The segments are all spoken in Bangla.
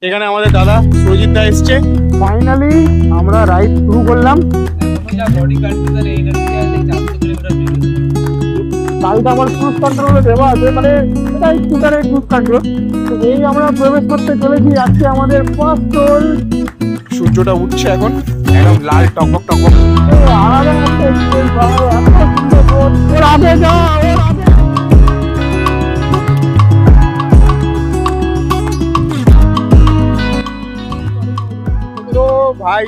এখানে আমাদের দাদা সুরজিৎ দা এসছে। ফাইনালি আমরা রাইড শুরু করলাম। গাড়িটা আমার ক্রুজ কন্ট্রোলে দেওয়া আছে, মানে এটা স্কুটারের ক্রুজ কন্ট্রোল। তো এই আমরা প্রবেশ করতে চলেছি আজকে আমাদের ফার্স্ট টোল। সূর্যটা উঠছে এখন, একদম লাল টকবক টকবক। আলাদা একটা এক্সপিরিয়েন্স পাবো, এত সুন্দর রোড। ওর আগে যা, ওর আগে। ভাই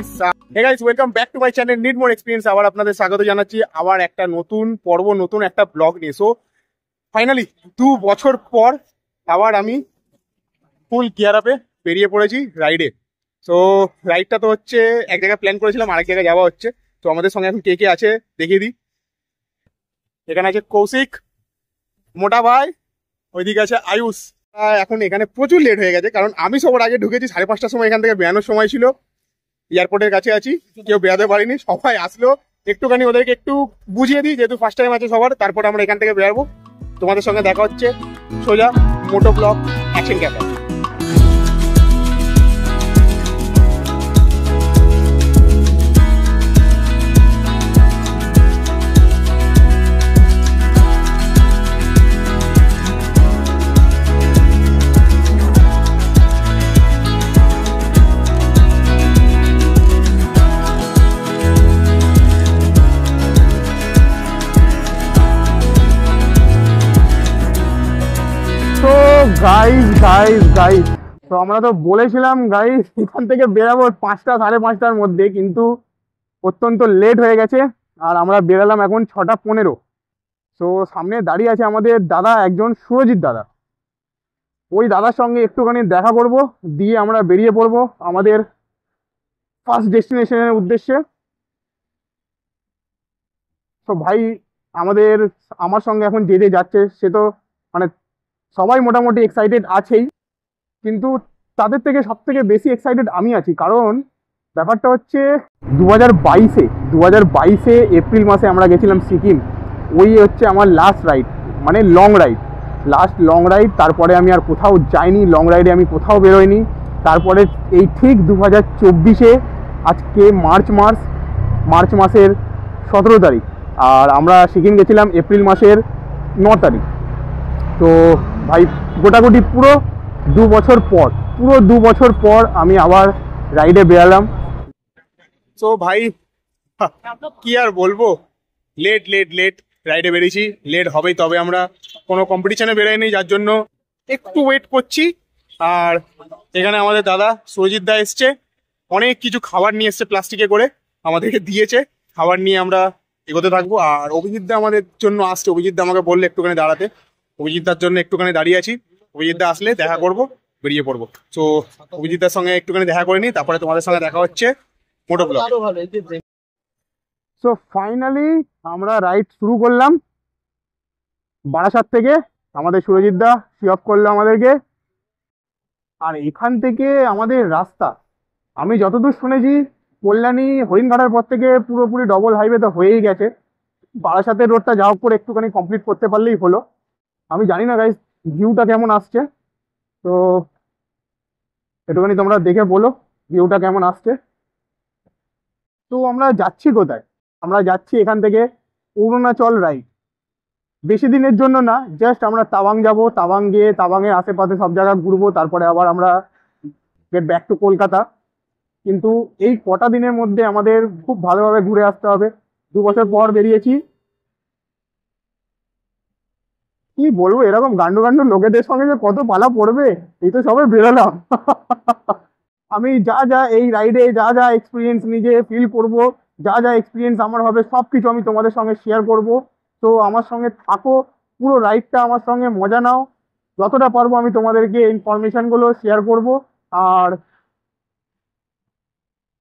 hey guys, welcome back to my channel need more experience. আবার আপনাদের স্বাগত জানাচ্ছি আবার একটা নতুন পর্ব, নতুন একটা ব্লগ নিয়ে। সো ফাইনালি 2 বছর পর আবার আমি ফুল গিয়ার আপে বেরিয়ে পড়েছি রাইডে। সো রাইডটা তো হচ্ছে এক জায়গায় প্ল্যান করেছিলাম, আরেক জায়গায় যাওয়া হচ্ছে। তো আমাদের সঙ্গে এখন কে কে আছে দেখিয়ে দিই। এখানে আছে কৌশিক, মোটা ভাই, ওইদিকে আছে আয়ুষ। এখন এখানে প্রচুর লেট হয়ে গেছে, কারণ আমি সবার আগে ঢুকেছি 5:30টার সময়, এখান থেকে বেরানোর সময় ছিল। এয়ারপোর্টের কাছে আছি, কেউ বেরাতে পারিনি, সবাই আসলো। একটুখানি ওদেরকে একটু বুঝিয়ে দিই, যেহেতু ফার্স্ট টাইম আছে সবার। তারপরে আমরা এখান থেকে বেরাবো। তোমাদের সঙ্গে দেখা হচ্ছে সোজা মোটো ব্লগ অ্যাকশন ক্যাফে। গাইস তো আমরা তো বলেছিলাম গাইস এখান থেকে বেরাবো 5টা 5:30টার মধ্যে, কিন্তু অত্যন্ত লেট হয়ে গেছে। আর আমরা বেরালাম এখন 6:15। তো সামনে দাঁড়িয়ে আছে আমাদের দাদা একজন, সুরজিৎ দাদা। ওই দাদার সঙ্গে একটুখানি দেখা করব, দিয়ে আমরা বেরিয়ে পড়বো আমাদের ফার্স্ট ডেস্টিনেশনের উদ্দেশ্যে। তো ভাই আমার সঙ্গে এখন যে যাচ্ছে সে তো মানে সবাই মোটামুটি এক্সাইটেড আছেই, কিন্তু তাদের থেকে সব থেকে বেশি এক্সাইটেড আমি আছি। কারণ ব্যাপারটা হচ্ছে 2022-এ এপ্রিল মাসে আমরা গেছিলাম সিকিম। ওই হচ্ছে আমার লাস্ট রাইড, মানে লাস্ট লং রাইড। তারপরে আমি আর কোথাও যাইনি, লং রাইডে আমি কোথাও বেরোইনি। তারপরে এই ঠিক 2024-এ আজকে মার্চ মাসের 17 তারিখ, আর আমরা সিকিম গেছিলাম এপ্রিল মাসের 9 তারিখ। তো ভাই গোটাগুটি পুরো 2 বছর পর আমি আবার রাইডে বেরালাম। তো ভাই কি আর বলবো, লেট রাইডে বেরিয়েছি, লেট হবেই। তবে আমরা কোনো কম্পিটিশনে বেরোয়নি, যার জন্য একটু ওয়েট করছি। আর এখানে আমাদের দাদা সুরজিৎ দা এসছে, অনেক কিছু খাবার নিয়ে এসছে প্লাস্টিকে করে, আমাদেরকে দিয়েছে। খাবার নিয়ে আমরা এগোতে থাকবো। আর অভিজিৎ দা আমাদের জন্য আসছে, অভিজিৎ দা আমাকে বললে একটুখানি দাঁড়াতে। অভিজিৎ দার জন্য একটুখানি দাঁড়িয়ে আছি, অভিজিৎ দা আসলে দেখা করবো, বেরিয়ে পড়বো। তো অভিজিৎ দার সঙ্গে একটুখানি দেখা করে নিই, তারপরে তোমাদের সঙ্গে দেখা হচ্ছে মোটো ব্লগ। সো ফাইনালি আমরা রাইড শুরু করলাম বারাসাত থেকে। আমাদের সুরজিৎ দা সিঅফ করলো আমাদেরকে। আর এখান থেকে আমাদের রাস্তা, আমি যতদূর শুনেছি কল্যাণী হরিণঘাটার পর থেকে পুরোপুরি ডবল হাইওয়ে তো হয়েই গেছে। বারাসাতের রোডটা যা হোক করে একটুখানি কমপ্লিট করতে পারলেই হলো। আমি জানি না গাইস ভিউটা কেমন আসছে, তো একটুখানি তোমরা দেখে বলো ভিউটা কেমন আসছে। তো আমরা যাচ্ছি কোথায়? আমরা যাচ্ছি এখান থেকে অরুণাচল রাইড। বেশি দিনের জন্য না, জাস্ট আমরা তাওয়াং যাব, তাওয়াং গিয়ে তাওয়াংয়ের আশেপাশে সব জায়গা ঘুরবো, তারপরে আবার আমরা গেট ব্যাক টু কলকাতা। কিন্তু এই কটা দিনের মধ্যে আমাদের খুব ভালোভাবে ঘুরে আসতে হবে। 2 বছর পর বেরিয়েছি। কি বলবো, এরকম গান্ডু লোকেদের সঙ্গে যে কত পালা পড়বে, এই তো সবে বেরোলাম। আমি যা এই রাইডে যা এক্সপিরিয়েন্স নিজে ফিল করব, যা এক্সপিরিয়েন্স আমার হবে, সব কিছু আমি তোমাদের সঙ্গে শেয়ার করব। তো আমার সঙ্গে থাকো, পুরো রাইডটা আমার সঙ্গে মজা নাও। যতটা পারবো আমি তোমাদেরকে ইনফরমেশনগুলো শেয়ার করব। আর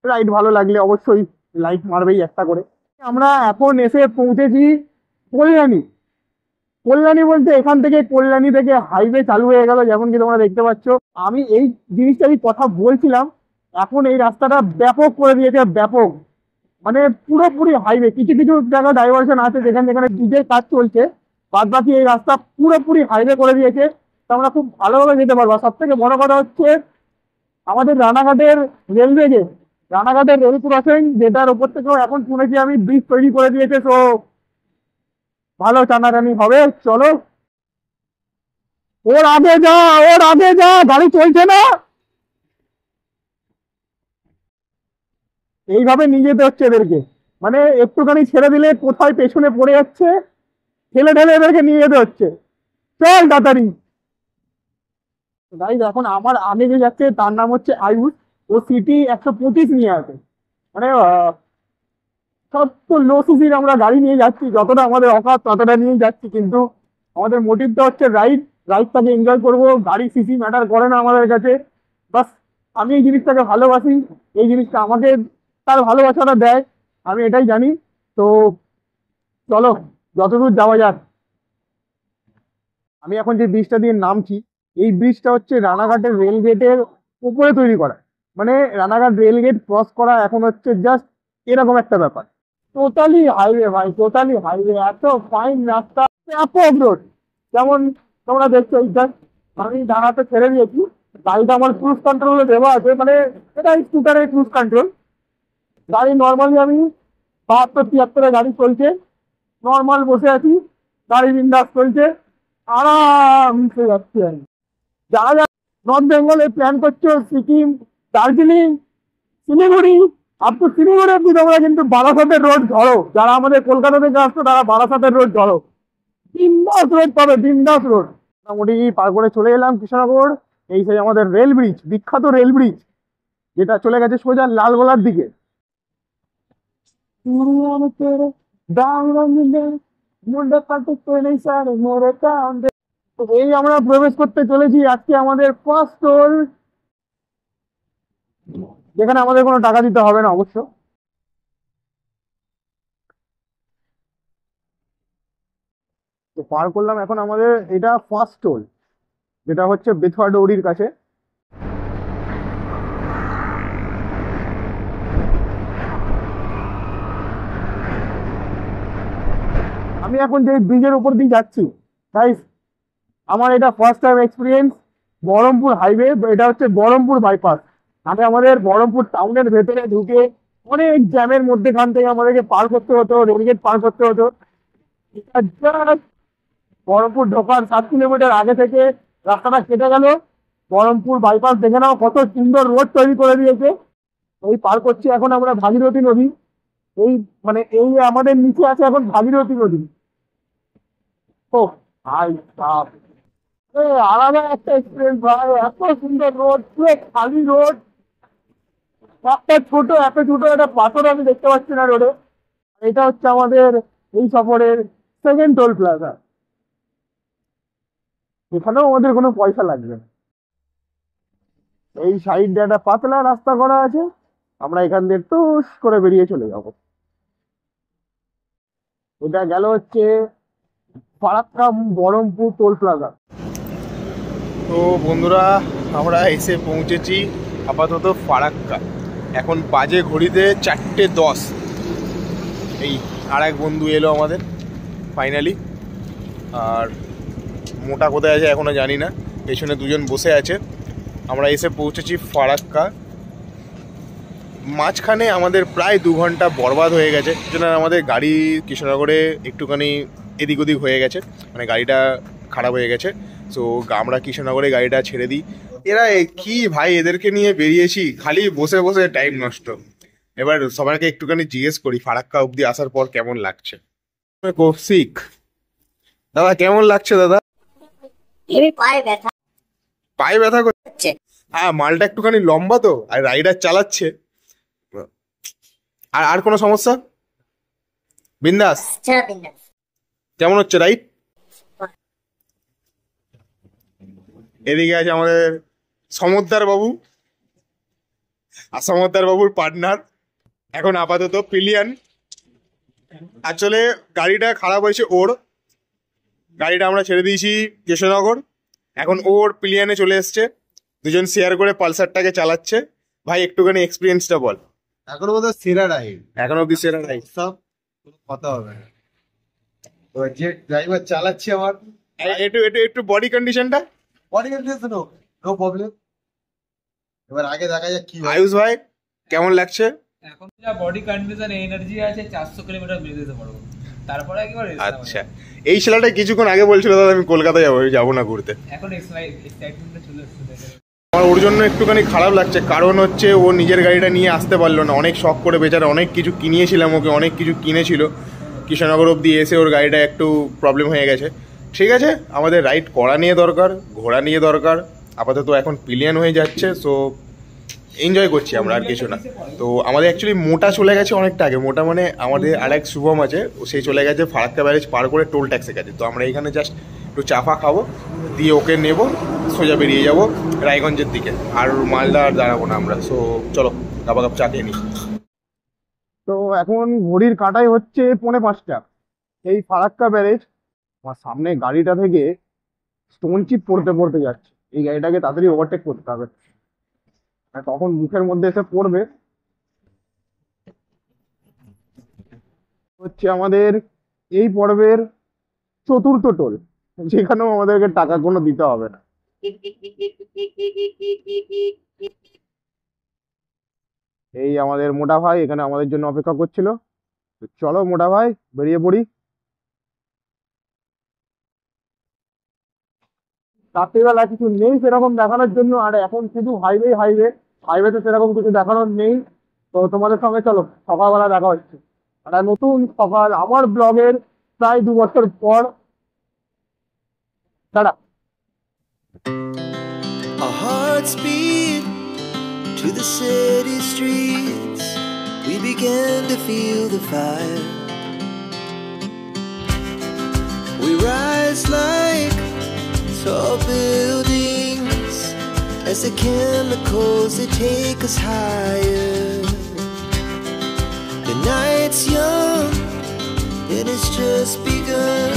রাইড ভালো লাগলে অবশ্যই লাইক মারবেই একটা করে। আমরা এখন এসে পৌঁছেছি কল্যাণী বলতে এখান থেকে কল্যাণী থেকে হাইওয়ে চালু হয়ে গেল, যেমন কি তোমরা দেখতে পাচ্ছ। আমি এই জিনিসটারই কথা বলছিলাম, এখন এই রাস্তাটা ব্যাপক করে দিয়েছে, ব্যাপক মানে পুরোপুরি হাইওয়ে। কিছু জায়গা ডাইভারশন আছে যেখানে ডিজের কাজ চলছে, বাদ বাকি এই রাস্তা পুরোপুরি হাইওয়ে করে দিয়েছে। তো আমরা খুব ভালোভাবে যেতে পারবো। সব থেকে বড় কথা হচ্ছে আমাদের রানাঘাটের রেলওয়ে গেট, রানাঘাটের রেল ক্রসিং, যেটার ওপর থেকেও এখন শুনেছি আমি ব্রিজ তৈরি করে দিয়েছে। তো ভালো টানাটানি হবে, চলো। ওর আগে যা, ওর আগে যা, গাড়ি চলছে না। এইভাবে নিয়ে যেতে হচ্ছে এদেরকে, মানে একটুখানি ছেড়ে দিলে কোথায় পেছনে পড়ে যাচ্ছে, ঠেলে ঠেলে এদেরকে নিয়ে যেতে হচ্ছে। চল তাড়াতাড়ি। গাইজ এখন আমার আগে যে যাচ্ছে তার নাম হচ্ছে আয়ুষ। ও সিটি 125 নিয়ে আছে, মানে সব তো লো সিসির আমরা গাড়ি নিয়ে যাচ্ছি, যতটা আমাদের অকাত ততটা নিয়ে যাচ্ছি, কিন্তু আমাদের মোটিভটা হচ্ছে রাইড, রাইডটাকে এনজয় করবো। গাড়ি সিসি ম্যাটার করে না আমাদের কাছে। বাস আমি এই জিনিসটাকে ভালোবাসি, এই জিনিসটা আমাকে তার ভালোবাসাটা দেয়, আমি এটাই জানি। তো চলো যতদূর যাওয়া যাক। আমি এখন যে ব্রিজটা দিয়ে নামছি, এই ব্রিজটা হচ্ছে রানাঘাটের রেল গেটের উপরে তৈরি করা। মানে রানাঘাট রেল গেট ক্রস করা এখন হচ্ছে জাস্ট এরকম একটা ব্যাপার। টোটালি হাইওয়ে ভাই, টোটালি হাইওয়ে, এত ফাইন রাস্তা, এত রোড। যেমন তোমরা দেখছো এই just আমি ডানাতে ছেড়ে দিয়েছি, গাড়িটা আমার ক্রুজ কন্ট্রোলে দেওয়া আছে, মানে এটা স্কুটারের ক্রুজ কন্ট্রোল। গাড়ি নর্মালি আমি 72-73 গাড়ি চলছে, নর্মাল বসে আছি, গাড়ি বিন্দাস চলছে, আরামসে যাচ্ছি আমি। যারা যারা নর্থ বেঙ্গলে প্ল্যান করছো, সিকিম, দার্জিলিং, শিলিগুড়ি, আপ তো শিলিগুড়ি অব্দি তোমরা কিন্তু বারাসাতের রোড ধরো। যারা আমাদের কলকাতা থেকে আসছো তারা বারাসাতের রোড ধরো, বিন্দাস রোড পাবে, বিন্দাস রোড। মোটামুটি পার করে চলে এলাম কৃষ্ণনগর। এই সেই আমাদের রেল ব্রিজ, বিখ্যাত রেল ব্রিজ, যেটা চলে গেছে সোজা লালগোলার দিকে। তো এই আমরা প্রবেশ করতে চলেছি আজকে আমাদের ফার্স্ট টোল, যেখানে আমাদের কোনো টাকা দিতে হবে না অবশ্য। তো পার করলাম এখন আমাদের এটা ফার্স্ট টোল, যেটা হচ্ছে বেথুয়া ডৌরির কাছে। আমি এখন যে ব্রিজের উপর দিয়ে যাচ্ছি তাই আমার এটা first time experience. Baharampur highway, এটা হচ্ছে বহরমপুর বাইপাস। আমি আমাদের বহরমপুর টাউনের ভেতরে ঢুকে অনেক জ্যামের মধ্যেখান থেকে আমাদেরকে পার করতে হতো, রেলগেট পার করতে হতো। এটা just বহরমপুর ঢোকার 7 কিলোমিটার আগে থেকে রাস্তাটা কেটে গেল। বহরমপুর বাইপাস দেখে নাও কত সুন্দর রোড তৈরি করে দিয়েছে। এই পার করছি এখন আমরা ভাগীরথী নদী। এই মানে এই আমাদের নিচে আছে এখন ভাগীরথী নদী। ও ভাই সাব, আলাদা একটা এক্সপিরিয়েন্স ভাই, এত সুন্দর রোড, পুরো খালি রোড, একটা ছোট, এত ছোট একটা পাথর আমি দেখতে পাচ্ছি না রোডে। এটা হচ্ছে আমাদের এই সফরের সেকেন্ড টোল প্লাজা, এখানেও আমাদের কোনো পয়সা লাগবে না। এই সাইড দিয়ে একটা পাতলা রাস্তা করা আছে, আমরা এখান দিয়ে টুস করে বেরিয়ে চলে যাব। এটা গেল হচ্ছে ফারাক্কা বহরমপুর টোল প্লাজা। তো বন্ধুরা, আমরা এসে পৌঁছেছি আপাতত ফারাক্কা। এখন বাজে ঘড়িতে 4:10। এই আর এক বন্ধু এলো আমাদের ফাইনালি। আর মোটা কোথায় আছে এখনও জানি না, পেছনে দুজন বসে আছে। আমরা এসে পৌঁছেছি ফারাক্কা। মাঝখানে আমাদের প্রায় 2 ঘন্টা বরবাদ হয়ে গেছে, জন্য আমাদের গাড়ি কৃষ্ণনগরে একটুখানি এদিক ওদিক হয়ে গেছে, মানে গাড়িটা খারাপ হয়ে গেছে। সো আমরা কৃষ্ণনগরে গাড়িটা ছেড়ে দিই। এরা কি ভাই, এদেরকে নিয়ে বেরিয়েছি খালি বসে বসে টাইম নষ্ট। এবার সবাইকে একটুখানি জিজ্ঞেস করি ফারাক্কা অবধি আসার পর কেমন লাগছে। কৌশিক দাদা, কেমন লাগছে দাদা? পায়ে ব্যথা করছে? হ্যাঁ, মালটা একটুখানি লম্বা তো, আর রাইডার চালাচ্ছে। আর আর কোনো সমস্যা? বিন্দাস? কেমন হচ্ছে রাইড? এদিকে আছে আমাদের সমদ্দার বাবু, আর সমদ্দার বাবুর পার্টনার এখন আপাতত পিলিয়ান। আসলে গাড়িটা খারাপ হয়েছে ওর, গাড়িটা আমরা ছেড়ে দিয়েছি কৃষ্ণনগর, এখন ওর পিলিয়ানে চলে এসছে, দুজন শেয়ার করে পালসারটাকে চালাচ্ছে। ভাই একটুখানি এক্সপিরিয়েন্সটা বল। এখনো বোধহয় সেরা রাইড, এখন অব্দি সেরা রাইড, সব কোনো কথা হবে না। তো যে ড্রাইভার চালাচ্ছে আমার একটু একটু একটু বডি কন্ডিশনটা, বডি কন্ডিশন নো প্রবলেম, এবার আগে দেখা যাক কি হয়। আয়ুষ ভাই কেমন লাগছে? এখন যা বডি কন্ডিশন এনার্জি আছে 400 কিলোমিটার বেরিয়ে যেতে পারবো, তারপরে একেবারে আচ্ছা, এই ছেলেটা কিছুক্ষণ আগে বলছিল দাদা আমি কলকাতা যাবো না ঘুরতে। এখন এক্সাইটমেন্টটা চলে এসেছে। আমার ওর জন্য একটুখানি খারাপ লাগছে, কারণ হচ্ছে ও নিজের গাড়িটা নিয়ে আসতে পারলো না। অনেক শখ করে বেচারা অনেক কিছু কিনিয়েছিলাম ওকে, অনেক কিছু কিনেছিল। কৃষ্ণনগর অবধি এসে ওর গাড়িটা একটু প্রবলেম হয়ে গেছে। ঠিক আছে, আমাদের রাইড করা নিয়ে দরকার, ঘোরা নিয়ে দরকার। আপাতত এখন পিলিয়ন হয়ে যাচ্ছে, সো এনজয় করছি আমরা, আর কিছু না। তো আমাদের অ্যাকচুয়ালি মোটা চলে গেছে অনেকটা আগে। মোটা মানে আমাদের আর এক শুভম আছে, সেই চলে গেছে ফারাক্কা ব্যারেজ পার করে টোল ট্যাক্সের কাছে। তো আমরা এখানে জাস্ট একটু চাফা খাবো, দিয়ে ওকে নেব, সোজা বেরিয়ে যাব রায়গঞ্জের দিকে। আর মালদা আর দাঁড়াবো না আমরা। সো চলো কাপা কাপ চা খেয়ে নিই। তো এখন ঘড়ির কাঁটাই হচ্ছে 4:45। এই ফারাক্কা ব্যারেজ, আমার সামনে গাড়িটা থেকে স্টোন চিপ পড়তে পড়তে যাচ্ছে। এই গাড়িটাকে তাড়াতাড়ি ওভারটেক করতে হবে, আর তখন মুখের মধ্যে এসে পড়বে। হচ্ছে আমাদের এই পর্বের চতুর্থ টোল, যেখানেও আমাদেরকে টাকা কোনো দিতে হবে না। এই আমাদের মোটা ভাই এখানে আমাদের জন্য অপেক্ষা করছিল। তো চলো মোটা ভাই বেরিয়ে পড়ি। রাত্রিবেলা কিছু নেই সেরকম দেখানোর জন্য, আর এখন শুধু হাইওয়ে হাইওয়ে, হাইওয়েতে সেরকম কিছু দেখানোর নেই। তো তোমাদের সঙ্গে চলো সকালবেলা দেখা হচ্ছে, একটা নতুন সকাল আমার ব্লগের প্রায় 2 বছর পর। দাঁড়া। Our hearts beat to the city streets. We began to feel the fire. We rise like tall buildings as the chemicals they take us higher. The night's young and it's just begun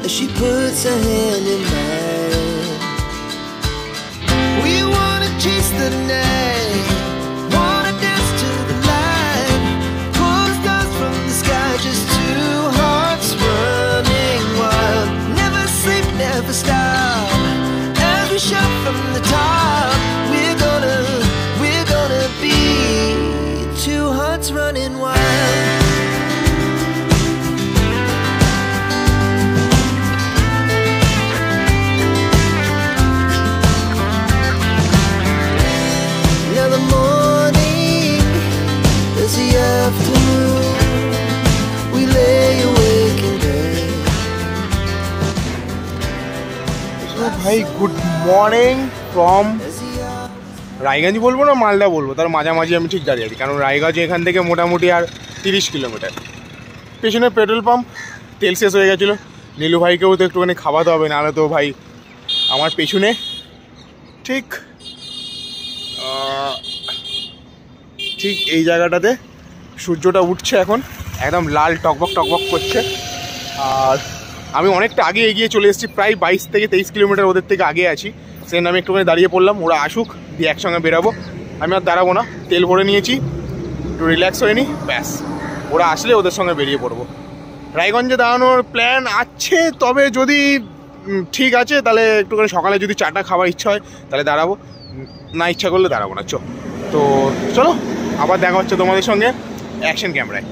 as she puts her hand in mine. We wanna chase the night, wanna dance to the light, pull stars from the sky, just two hearts running wild. Never sleep, never stop, as we shout from the top. We're gonna be two hearts running wild. Now the morning is the afternoon. We lay awake in bed. ভাই good morning from As the hour Raiganj বলবো না মালদা বলবো, তার মাঝামাঝি আমি ঠিক দাঁড়িয়ে আছি। কারণ রায়গঞ্জ এখান থেকে মোটামুটি আর 30 কিলোমিটার। পেছনে পেট্রোল পাম্প, তেল শেষ হয়ে গেছিলো। নীলু ভাইকেও তো একটুখানি খাওয়াতে হবে, নাহলে তো ভাই আমার পেছনে ঠিক ঠিক এই জায়গাটাতে সূর্যটা উঠছে এখন, একদম লাল টকবক টকবক করছে। আর আমি অনেকটা আগে এগিয়ে চলে এসেছি, প্রায় 22 থেকে 23 কিলোমিটার ওদের থেকে আগে আছি। সেখানে আমি একটুখানি দাঁড়িয়ে পড়লাম, ওরা আসুক দিয়ে একসঙ্গে বেরাবো। আমি আর দাঁড়াবো না, তেল ভরে নিয়েছি, একটু রিল্যাক্স হয়ে নিই, ব্যাস ওরা আসলে ওদের সঙ্গে বেরিয়ে পড়বো। রায়গঞ্জে দাঁড়ানোর প্ল্যান আছে, তবে যদি ঠিক আছে তাহলে একটুখানি সকালে যদি চাটা খাওয়ার ইচ্ছা হয় তাহলে দাঁড়াবো, না ইচ্ছা করলে দাঁড়াবো না। তো চলো আবার দেখা হচ্ছে তোমাদের সঙ্গে অ্যাকশন ক্যামেরায়।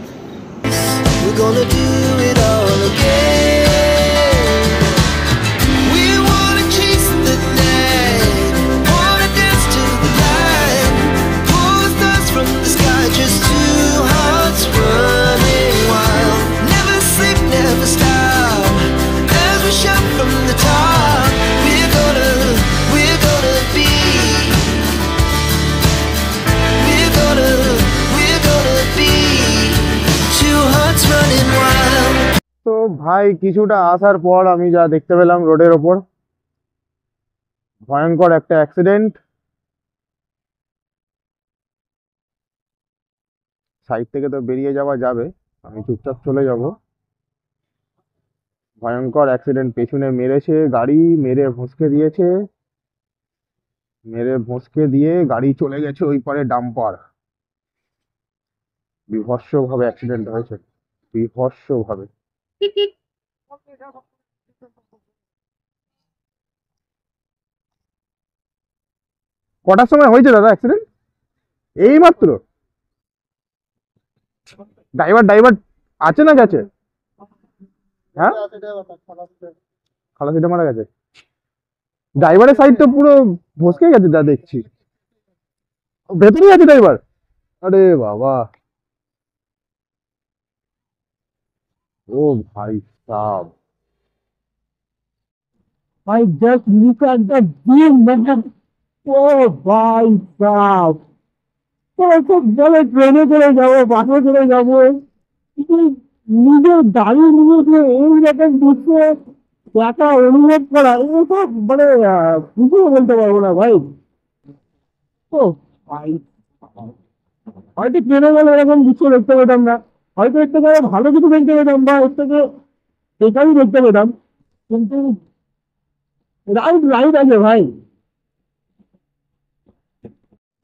we're gonna do it all again. We wanna chase the night, wanna dance to the light, pull stars from the sky, just two hearts running wild. Never sleep, never stop, as we shout from the top. We're gonna be, we're gonna be two hearts running wild. তো ভাই কিছুটা আসার পর আমি যা দেখতে পেলাম রোডের ওপর, ভয়ঙ্কর একটা অ্যাক্সিডেন্ট। সাইড থেকে তো বেরিয়ে যাওয়া যাবে, আমি চুপচাপ চলে যাব। ভয়ঙ্কর অ্যাক্সিডেন্ট, পেছনে মেরেছে গাড়ি, মেরে ভসকে দিয়েছে, মেরে ভসকে দিয়ে গাড়ি চলে গেছে ওই পারে ডাম্পার। বিভৎসভাবে অ্যাক্সিডেন্ট হয়েছে, বিভৎসভাবে। কটার সময় হয়েছে দাদা অ্যাক্সিডেন্ট? এই মাত্র? ড্রাইভার আছে না গেছে? হ্যাঁ, খালাসিটা মারা গেছে। ড্রাইভারের সাইড তো পুরো ভসকে গেছে যা দেখছি। ভেতরেই আছে ড্রাইভার? আরে বাবা, ও ভাই সাব, ভাই just look at the view man. ও ভাই সাব, খুব বলে ট্রেনে করে যাবো, বাসে করে যাবো, কিন্তু নিজের গাড়ি নিজেকে এইরকম দৃশ্য দেখা অনুভব করা, এগুলো সব মানে বুঝেও বলতে পারবো না ভাই। ও ভাই, হয়তো ট্রেনে গেলে এরকম দৃশ্য দেখতে পেতাম না, হয়তো এর থেকে আরো ভালো কিছু দেখতে পেতাম, বা এর থেকে এটাই দেখতে পেতাম, কিন্তু রাইড রাইড আছে ভাই।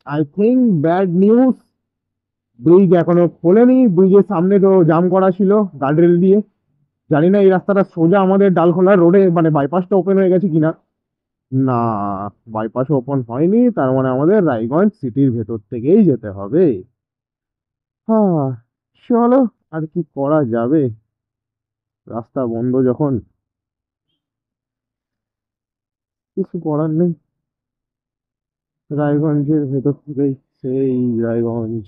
I think bad news, bridge এখনো খোলেনি। ব্রিজের সামনে তো জাম করা ছিল গার্ডরেল দিয়ে। জানি না এই রাস্তাটা সোজা আমাদের ডালখোলা রোডে মানে বাইপাসটা ওপেন হয়ে গেছে কিনা। না, বাইপাস ওপেন হয়নি, তার মানে আমাদের রায়গঞ্জ সিটির ভেতর থেকেই যেতে হবে। হ্যাঁ, চলো, আর কি করা যাবে, রাস্তা বন্ধ যখন, কিছু করার নেই। রায়গঞ্জের ভেতর থেকেই সেই রায়গঞ্জ।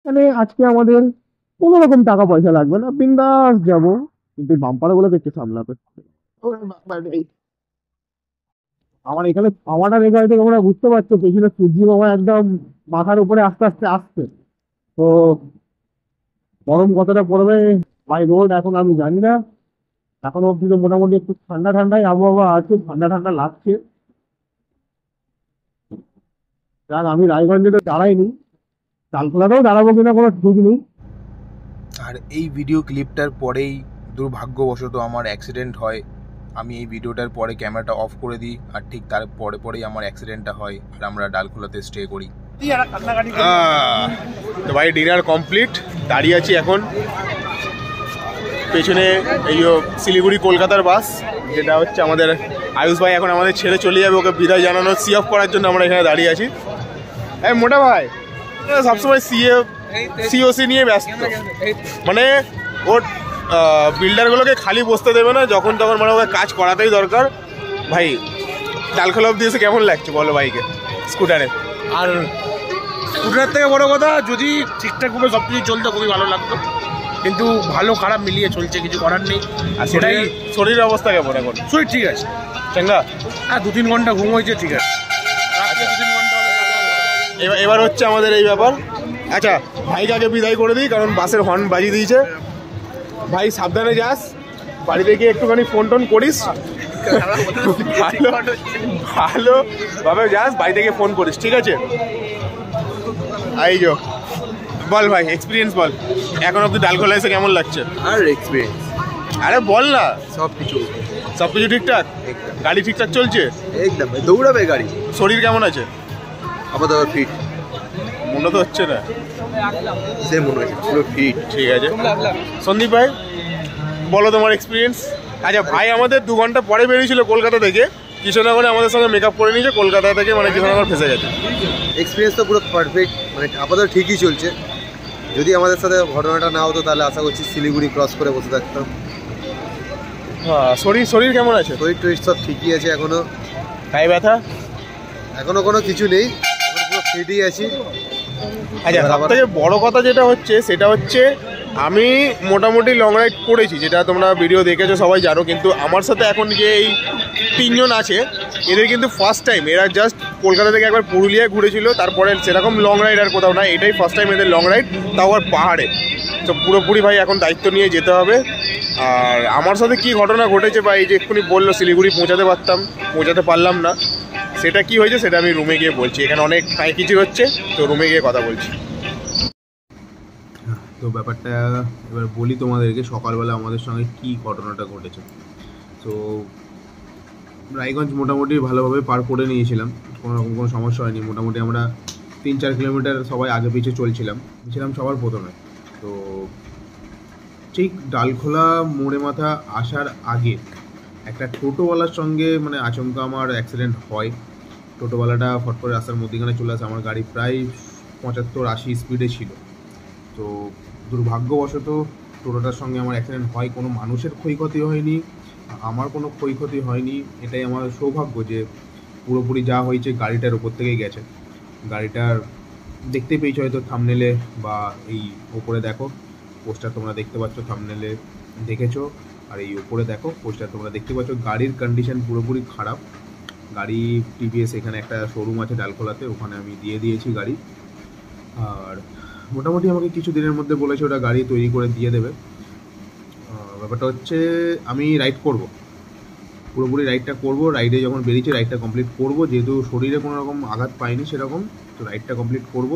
মানে আজকে আমাদের কোনো রকম টাকা পয়সা লাগবে না, বিন্দাস যাবো, কিন্তু বাম্পার গুলো দেখতে সামলাবে। ওরে বাবারে, আমার এখানে হাওয়াটা দেখে হয়তো তোমরা বুঝতে পারছো, পেছনে সূর্যি বাবা একদম মাথার উপরে আস্তে আস্তে আসছে। তো গরম কতটা পড়বে বাই রোড এখন আমি জানি না। এখন অব্দি তো মোটামুটি একটু ঠান্ডা ঠান্ডাই আবহাওয়া আছে, ঠান্ডা ঠান্ডা লাগছে। যাক, আমি রায়গঞ্জে তো দাঁড়াইনি, ডালখোলাতেও দাঁড়াবো কিনা কোনো ঠিক নেই। আর এই ভিডিও ক্লিপটার পরেই দুর্ভাগ্যবশত আমার অ্যাক্সিডেন্ট হয়। আমি এই ভিডিওটার পরে ক্যামেরাটা অফ করে দিই, আর ঠিক তার পরেই আমার অ্যাক্সিডেন্টটা হয়, আর আমরা ডালখোলাতে স্টে করি। তো ভাই ডিনার কমপ্লিট, দাঁড়িয়ে আছি এখন পেছনে এই শিলিগুড়ি কলকাতার বাস, যেটা হচ্ছে আমাদের আয়ুষ ভাই এখন আমাদের ছেড়ে চলে যাবে, ওকে বিদায় জানানো, সি অফ করার জন্য আমরা এখানে দাঁড়িয়ে আছি। এই মোটা ভাই সবসময় সিওসি নিয়ে ব্যস্ত, মানে ওর বিল্ডারগুলোকে খালি বসতে দেবে না, যখন তখন মানে ওকে কাজ করাতেই দরকার। ভাই ডালখোলা অব্দি এসে কেমন লাগছে বলো ভাইকে স্কুটারে? আর স্কুটার থেকে বড় কথা, যদি ঠিকঠাকভাবে সব কিছু চলতো খুবই ভালো লাগতো, কিন্তু ভালো খারাপ মিলিয়ে চলছে, কিছু করার নেই। আর সেটাই, শরীরের অবস্থা কেমন এখন? শরীর ঠিক আছে, চাঙ্গা? হ্যাঁ 2-3 ঘন্টা ঘুম হয়েছে, ঠিক আছে। রাত্রে 2-3 ঘন্টা এবার হচ্ছে আমাদের এই ব্যাপার। আচ্ছা, ভাইকে আগে বিদায় করে দিই, কারণ বাসের হর্ন বাজিয়ে দিয়েছে। ভাই সাবধানে যাস, বাড়িতে গিয়ে একটুখানি ফোন টোন করিস, ভালোভাবে যাস, বাড়িতে গিয়ে ফোন করিস, ঠিক আছে? এই যো বল ভাই, এক্সপিরিয়েন্স বল, এখন অব্দি ডালখোলা এসে কেমন লাগছে? আর এক্সপিরিয়েন্স আরে বল না। সব কিছু ঠিকঠাক? গাড়ি ঠিকঠাক চলছে? একদম দৌড়াবে গাড়ি। শরীর কেমন আছে? আপাতত ফিট, মনে তো হচ্ছে না, সে মনে হচ্ছে পুরো ফিট। ঠিক আছে। সন্দীপ ভাই বলো তোমার এক্সপিরিয়েন্স। আচ্ছা ভাই আমাদের 2 ঘন্টা পরে বেরিয়েছিল কলকাতা থেকে, কৃষ্ণনগরে আমাদের সঙ্গে মেকআপ করে নিয়েছে, কলকাতা থেকে মানে কৃষ্ণনগর ফেসে গেছে। এক্সপিরিয়েন্স তো পুরো পারফেক্ট, মানে আপাতত ঠিকই চলছে। যদি আমাদের সাথে ঘটনাটা না হতো তাহলে আশা করছি শিলিগুড়ি ক্রস করে বসে থাকতাম। হ্যাঁ, শরীর কেমন আছে? শরীর টরির সব ঠিকই আছে, এখনো গায়ে ব্যথা? এখনো কোনো কিছু নেই, এখন পুরো ফিটই আছি। আচ্ছা, সব থেকে বড় কথা যেটা হচ্ছে সেটা হচ্ছে আমি মোটামুটি লং রাইড করেছি, যেটা তোমরা ভিডিও দেখেছো সবাই জানো, কিন্তু আমার সাথে এখন যে এই 3 জন আছে এদের কিন্তু ফার্স্ট টাইম। এরা জাস্ট কলকাতা থেকে একবার পুরুলিয়ায় ঘুরেছিল, তারপরে সেরকম লং রাইড আর কোথাও না, এটাই ফার্স্ট টাইম এদের লং রাইড, তাও আবার পাহাড়ে। তো পুরোপুরি ভাই এখন দায়িত্ব নিয়ে যেতে হবে। আর আমার সাথে কি ঘটনা ঘটেছে বা এই যে এক্ষুনি বললো শিলিগুড়ি পৌঁছাতে পারলাম না, সেটা কি হয়েছে সেটা আমি রুমে গিয়ে বলছি। এখানে অনেক কিছু হচ্ছে, তো রুমে গিয়ে কথা বলছি। তো ব্যাপারটা এবার বলি তোমাদেরকে, সকালবেলা আমাদের সঙ্গে কি ঘটনাটা ঘটেছে। তো রায়গঞ্জ মোটামুটি ভালোভাবে পার করে নিয়েছিলাম, কোনো রকম কোনো সমস্যা হয়নি। মোটামুটি আমরা 3-4 কিলোমিটার সবাই আগে পিছে চলছিলাম, ছিলাম সবার প্রথমে। তো ঠিক ডালখোলা মোড়ে মাথা আসার আগে একটা টোটোওয়ালার সঙ্গে মানে আচমকা আমার অ্যাক্সিডেন্ট হয়। টোটোওয়ালাটা ফট করে রাস্তার মধ্যেখানে চলে আসে, আমার গাড়ি প্রায় 75-80 স্পিডে ছিল। তো দুর্ভাগ্যবশত টোটোটার সঙ্গে আমার অ্যাক্সিডেন্ট হয়, কোনো মানুষের ক্ষয়ক্ষতি হয়নি, আমার কোনো ক্ষয়ক্ষতি হয়নি। এটাই আমার সৌভাগ্য যে পুরোপুরি যা হয়েছে গাড়িটার উপর থেকেই গেছে। গাড়িটার দেখতে পেয়েছো হয়তো থাম্বনেলে বা এই ওপরে দেখো পোস্টার তোমরা দেখতে পাচ্ছ, থাম্বনেলে দেখেছো, আর এই ওপরে দেখো পোস্টার তোমরা দেখতে পাচ্ছ। গাড়ির কন্ডিশন পুরোপুরি খারাপ। গাড়ি টিভিএস এখানে একটা শোরুম আছে ডালখোলাতে, ওখানে আমি দিয়ে দিয়েছি গাড়ি। আর মোটামুটি আমাকে কিছু দিনের মধ্যে বলেছে ওটা গাড়ি তৈরি করে দিয়ে দেবে। ব্যাপারটা হচ্ছে আমি রাইড করব, পুরোপুরি রাইডটা করব। রাইডে যখন বেরিয়েছি রাইডটা কমপ্লিট করব, যেহেতু শরীরে কোনো রকম আঘাত পাইনি সেরকম, তো রাইডটা কমপ্লিট করব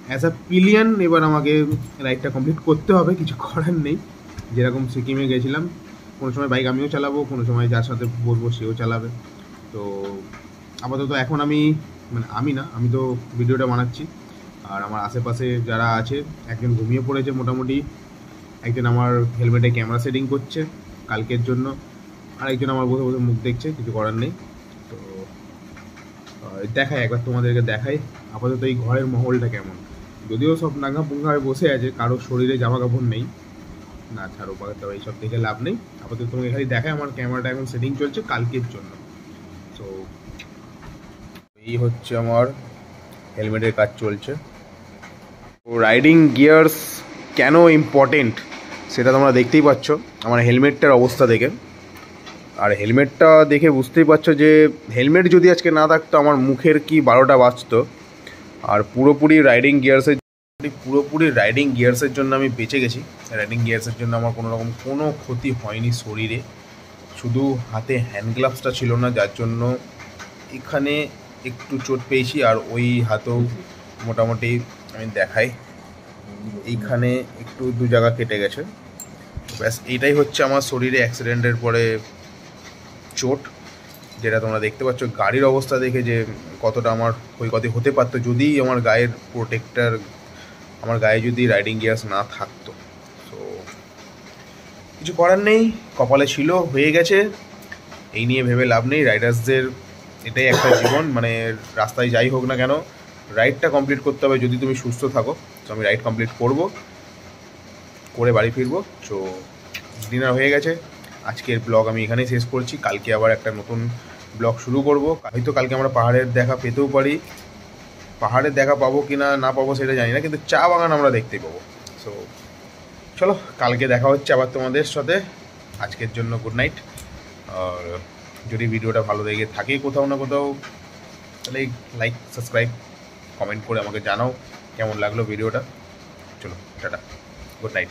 অ্যাজ আ পিলিয়ন। এবার আমাকে রাইডটা কমপ্লিট করতে হবে, কিছু করার নেই। যেরকম সিকিমে গেছিলাম, কোনো সময় বাইক আমিও চালাবো, কোনো সময় যার সাথে বসবো সেও চালাবে। তো আপাতত এখন আমি তো ভিডিওটা বানাচ্ছি, আর আমার আশেপাশে যারা আছে একজন ঘুমিয়ে পড়েছে মোটামুটি, একজন আমার হেলমেটে ক্যামেরা সেটিং করছে কালকের জন্য, আর একজন আমার বসে বসে মুখ দেখছে, কিছু করার নেই। তো দেখাই একবার তোমাদেরকে দেখাই আপাতত এই ঘরের মহলটা কেমন। যদিও সব নাঙ্গা পুঙ্গাভাবে বসে আছে, কারোর শরীরে জামা কাপড় নেই, না ছাড়ো পাকাতে এইসব দেখে লাভ নেই। আপাতত তোমাকে খালি দেখায় আমার ক্যামেরাটা এখন সেটিং চলছে কালকের জন্য। তো এই হচ্ছে আমার হেলমেটের কাজ চলছে। তো রাইডিং গিয়ার্স কেন ইম্পর্টেন্ট সেটা তোমরা দেখতেই পাচ্ছ আমার হেলমেটটার অবস্থা দেখে। আর হেলমেটটা দেখে বুঝতেই পারছো যে হেলমেট যদি আজকে না থাকতো আমার মুখের কি 12টা বাজতো। আর পুরোপুরি রাইডিং গিয়ার্সের জন্য আমি বেঁচে গেছি। রাইডিং গিয়ার্সের জন্য আমার কোনো রকম কোনো ক্ষতি হয়নি শরীরে, শুধু হাতে হ্যান্ড গ্লাভসটা ছিল না, যার জন্য এখানে একটু চোট পেয়েছি। আর ওই হাতেও মোটামুটি আমি দেখাই, এইখানে একটু 2 জায়গা কেটে গেছে। ব্যাস এইটাই হচ্ছে আমার শরীরে অ্যাক্সিডেন্টের পরে চোট, যেটা তোমরা দেখতে পাচ্ছ। গাড়ির অবস্থা দেখে যে কতটা আমার ক্ষয়ক্ষতি হতে পারতো যদি আমার গায়ের প্রোটেক্টার, আমার গায়ে যদি রাইডিং গিয়ার্স না থাকতো। তো কিছু করার নেই, কপালে ছিল, হয়ে গেছে, এই নিয়ে ভেবে লাভ নেই। রাইডার্সদের এটাই একটা জীবন, মানে রাস্তায় যাই হোক না কেন রাইডটা কমপ্লিট করতে হবে যদি তুমি সুস্থ থাকো। তো আমি রাইড কমপ্লিট করে বাড়ি ফিরবো। তো ডিনার হয়ে গেছে, আজকের ব্লগ আমি এখানেই শেষ করছি। কালকে আবার একটা নতুন ব্লগ শুরু করব। হয়তো কালকে আমরা পাহাড়ের দেখা পেতেও পারি, পাহাড়ের দেখা পাবো কি না পাবো সেটা জানি না, কিন্তু চা বাগান আমরা দেখতে পাবো। সো চলো কালকে দেখা হচ্ছে আবার তোমাদের সাথে। আজকের জন্য গুড নাইট। আর যদি ভিডিওটা ভালো লেগে থাকে কোথাও না কোথাও, তাহলে লাইক, সাবস্ক্রাইব, কমেন্ট করে আমাকে জানাও কেমন লাগলো ভিডিওটা। চলো টাটা, গুড নাইট।